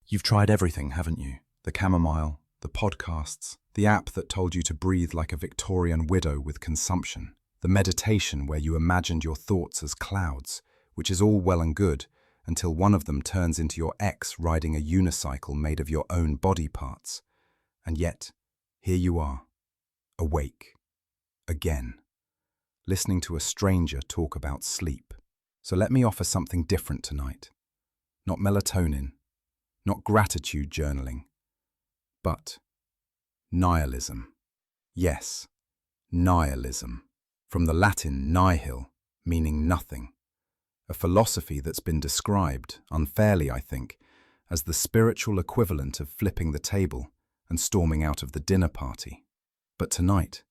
You've tried everything, haven't you? The chamomile, the podcasts, the app that told you to breathe like a Victorian widow with consumption, the meditation where you imagined your thoughts as clouds, which is all well and good, until one of them turns into your ex riding a unicycle made of your own body parts. And yet, here you are, awake, again, listening to a stranger talk about sleep. So let me offer something different tonight. Not melatonin, not gratitude journaling, but nihilism. Yes, nihilism, from the Latin nihil, meaning nothing. A philosophy that's been described, unfairly I think, as the spiritual equivalent of flipping the table and storming out of the dinner party. But tonight,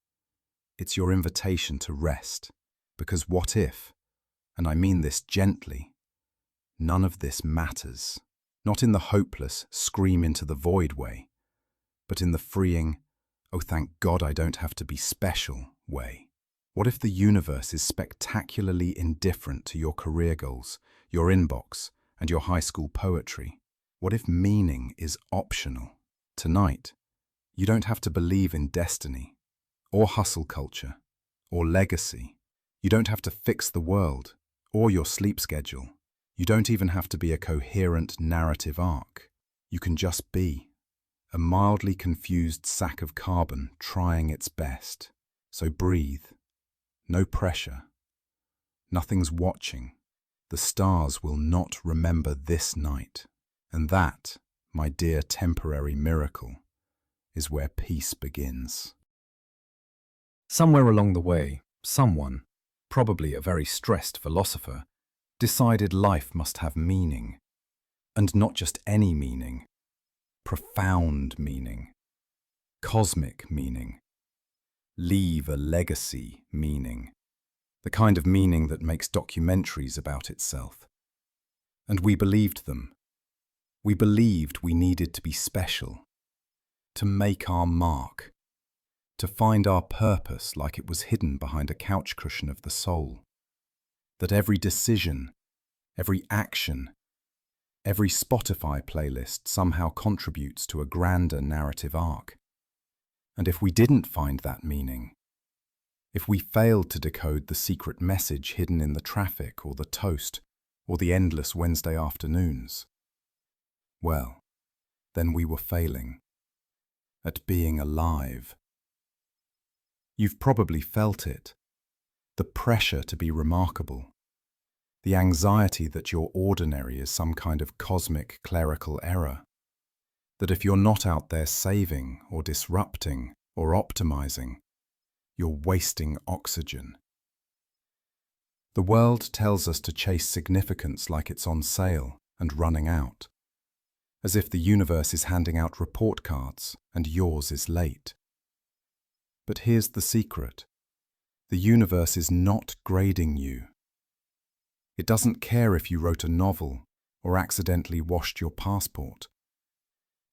it's your invitation to rest, because what if, and I mean this gently, none of this matters, not in the hopeless, scream into the void way, but in the freeing, oh thank God I don't have to be special way. What if the universe is spectacularly indifferent to your career goals, your inbox, and your high school poetry? What if meaning is optional? Tonight, you don't have to believe in destiny, or hustle culture, or legacy. You don't have to fix the world, or your sleep schedule. You don't even have to be a coherent narrative arc. You can just be a mildly confused sack of carbon trying its best. So breathe. No pressure. Nothing's watching. The stars will not remember this night. And that, my dear temporary miracle, is where peace begins. Somewhere along the way, someone, probably a very stressed philosopher, decided life must have meaning. And not just any meaning. Profound meaning. Cosmic meaning. Leave a legacy meaning. The kind of meaning that makes documentaries about itself. And we believed them. We believed we needed to be special. To make our mark. To find our purpose like it was hidden behind a couch cushion of the soul. That every decision, every action, every Spotify playlist somehow contributes to a grander narrative arc. And if we didn't find that meaning, if we failed to decode the secret message hidden in the traffic or the toast or the endless Wednesday afternoons, well, then we were failing at being alive. You've probably felt it, the pressure to be remarkable, the anxiety that your ordinary is some kind of cosmic clerical error, that if you're not out there saving or disrupting or optimizing, you're wasting oxygen. The world tells us to chase significance like it's on sale and running out, as if the universe is handing out report cards and yours is late. But here's the secret. The universe is not grading you. It doesn't care if you wrote a novel or accidentally washed your passport.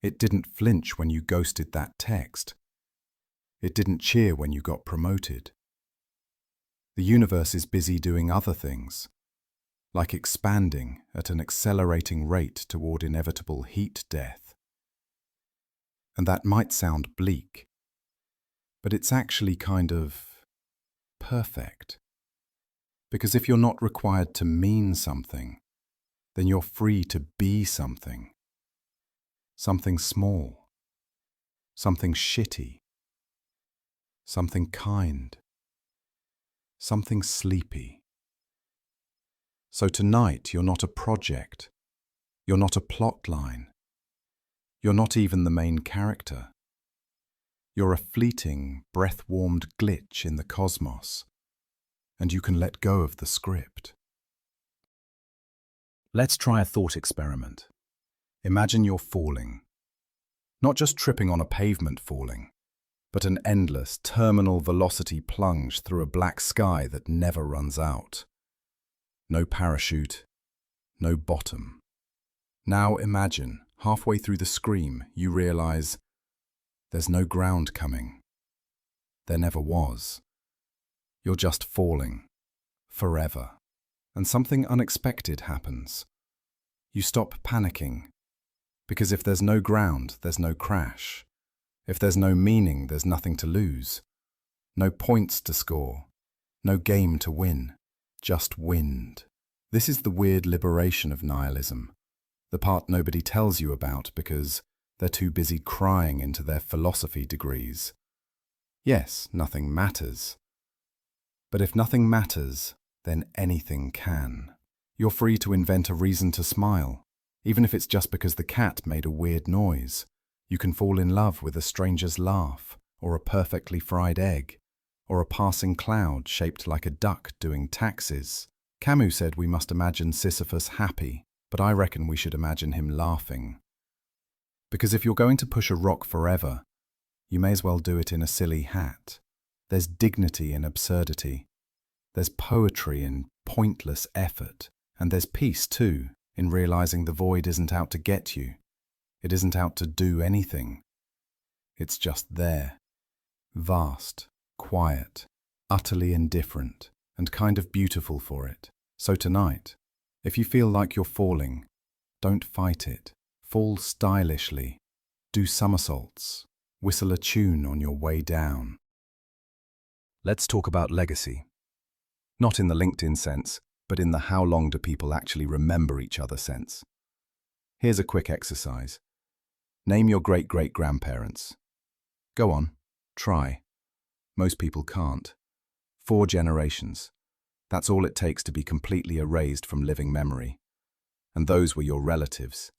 It didn't flinch when you ghosted that text. It didn't cheer when you got promoted. The universe is busy doing other things, like expanding at an accelerating rate toward inevitable heat death. And that might sound bleak, but it's actually kind of perfect. Because if you're not required to mean something, then you're free to be something. Something small. Something shitty. Something kind. Something sleepy. So tonight you're not a project. You're not a plot line. You're not even the main character. You're a fleeting, breath-warmed glitch in the cosmos, and you can let go of the script. Let's try a thought experiment. Imagine you're falling. Not just tripping on a pavement falling, but an endless, terminal velocity plunge through a black sky that never runs out. No parachute, no bottom. Now imagine, halfway through the scream, you realize there's no ground coming. There never was. You're just falling, forever. And something unexpected happens. You stop panicking, Because if there's no ground, there's no crash. If there's no meaning, there's nothing to lose. No points to score. No game to win. Just wind. This is the weird liberation of nihilism. The part nobody tells you about because they're too busy crying into their philosophy degrees. Yes, nothing matters. But if nothing matters, then anything can. You're free to invent a reason to smile, even if it's just because the cat made a weird noise. You can fall in love with a stranger's laugh, or a perfectly fried egg, or a passing cloud shaped like a duck doing taxes. Camus said we must imagine Sisyphus happy, but I reckon we should imagine him laughing. Because if you're going to push a rock forever, you may as well do it in a silly hat. There's dignity in absurdity. There's poetry in pointless effort. And there's peace, too, in realizing the void isn't out to get you. It isn't out to do anything. It's just there. Vast, quiet, utterly indifferent, and kind of beautiful for it. So tonight, if you feel like you're falling, don't fight it. Fall stylishly. Do somersaults. Whistle a tune on your way down. Let's talk about legacy. Not in the LinkedIn sense, but in the how long do people actually remember each other sense. Here's a quick exercise. Name your great-great-grandparents. Go on, try. Most people can't. 4 generations. That's all it takes to be completely erased from living memory. And those were your relatives,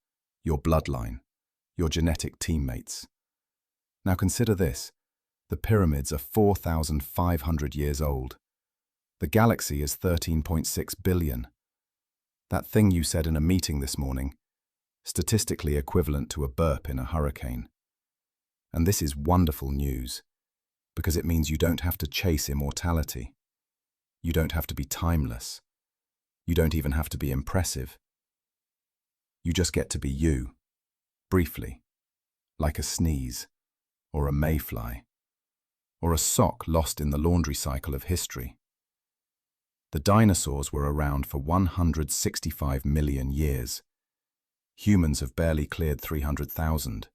your bloodline, your genetic teammates. Now consider this. The pyramids are 4,500 years old. The galaxy is 13.6 billion. That thing you said in a meeting this morning, statistically equivalent to a burp in a hurricane. And this is wonderful news, because it means you don't have to chase immortality. You don't have to be timeless. You don't even have to be impressive. You just get to be you, briefly, like a sneeze, or a mayfly, or a sock lost in the laundry cycle of history. The dinosaurs were around for 165 million years. Humans have barely cleared 300,000.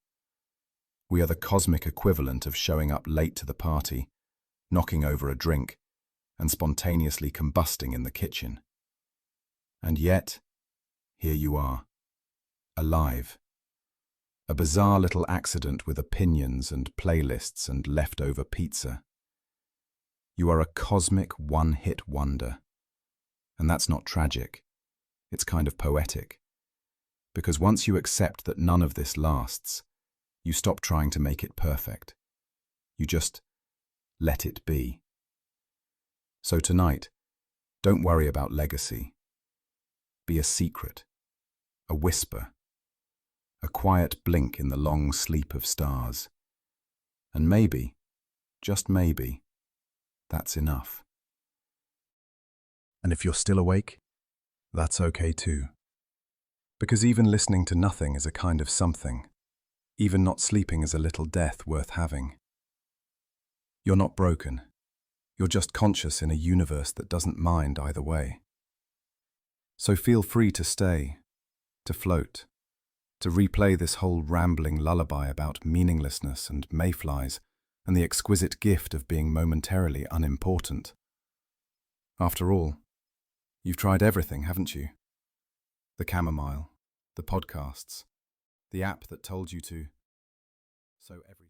We are the cosmic equivalent of showing up late to the party, knocking over a drink, and spontaneously combusting in the kitchen. And yet, here you are, alive. A bizarre little accident with opinions and playlists and leftover pizza. You are a cosmic one-hit wonder. And that's not tragic. It's kind of poetic. Because once you accept that none of this lasts, you stop trying to make it perfect. You just let it be. So tonight, don't worry about legacy. Be a secret, a whisper, a quiet blink in the long sleep of stars. And maybe, just maybe, that's enough. And if you're still awake, that's okay too. Because even listening to nothing is a kind of something. Even not sleeping is a little death worth having. You're not broken. You're just conscious in a universe that doesn't mind either way. So feel free to stay, to float, to replay this whole rambling lullaby about meaninglessness and mayflies and the exquisite gift of being momentarily unimportant. After all, you've tried everything, haven't you? The chamomile, the podcasts, the app that told you to. So every